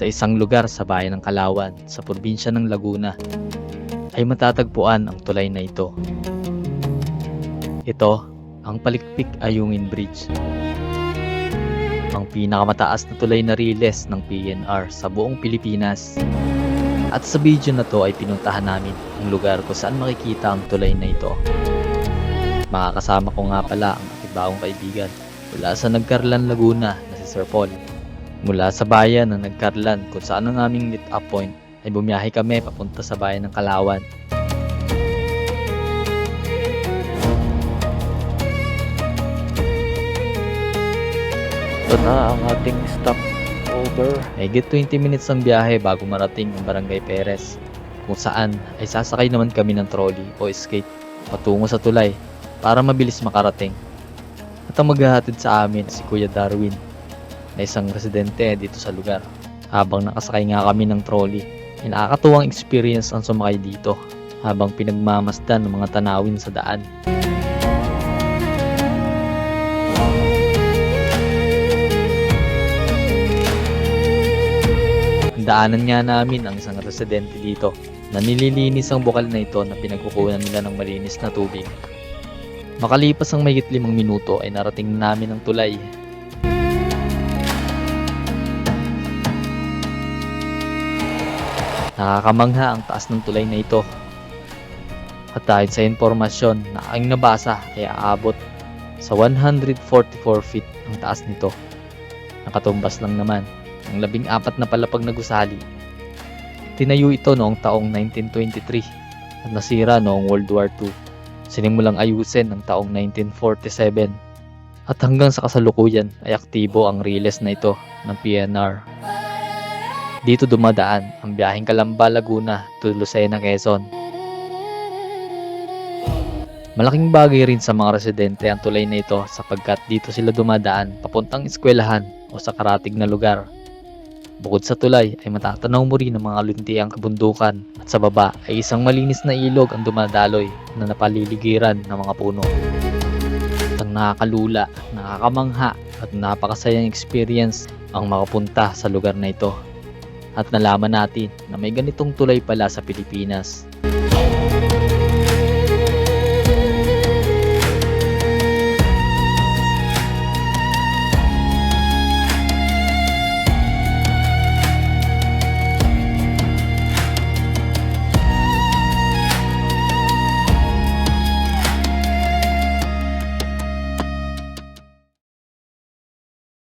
isang lugar sa bayan ng Kalawan sa probinsya ng Laguna ay matatagpuan ang tulay na ito. Ito ang Palikpik Ayungin Bridge, ang pinakamataas na tulay na riles ng PNR sa buong Pilipinas. At sa video na to ay pinuntahan namin ang lugar kung saan makikita ang tulay na ito. Makakasama ko nga pala ang aking bagong kaibigan mula sa Nagcarlan, Laguna na si Sir Paul. Mula sa bayan ng Nagcarlan kung saan ang aming meet up point ay bumiyahe kami papunta sa bayan ng Kalawan. Ito na ang ating stop over. Higit 20 minutes ang biyahe bago marating ang Barangay Perez, kung saan ay sasakay naman kami ng trolley o skate patungo sa tulay para mabilis makarating. At ang maghahatid sa amin si Kuya Darwin, na isang residente dito sa lugar. Habang nakasakay nga kami ng trolley, ay nakakatuwang experience ang sumakay dito habang pinagmamasdan ng mga tanawin sa daan. Daanan nga namin ang isang residente dito na nililinis ang bukal na ito na pinagkukunan nila ng malinis na tubig. Makalipas ang mahigit 5 minuto ay narating na namin ang tulay. Nakakamangha ang taas ng tulay na ito. At dahil sa impormasyon na aking nabasa ay aabot sa 144 feet ang taas nito. Nakatumbas lang naman ang 14 na palapag na gusali. Tinayo ito noong taong 1923 at nasira noong World War II. Sinimulang ayusin ng taong 1947 at hanggang sa kasalukuyan ay aktibo ang riles na ito ng PNR. Dito dumadaan ang biyaheng Calamba, Laguna to Lucena, Quezon. Malaking bagay rin sa mga residente ang tulay na ito sapagkat dito sila dumadaan papuntang eskwelahan o sa karatig na lugar. Bukod sa tulay ay matatanaw mo rin ang mga luntiang kabundukan at sa baba ay isang malinis na ilog ang dumadaloy na napaliligiran ng mga puno. Ang nakakalula, nakakamangha at napakasayang experience ang makapunta sa lugar na ito. At nalaman natin na may ganitong tulay pala sa Pilipinas.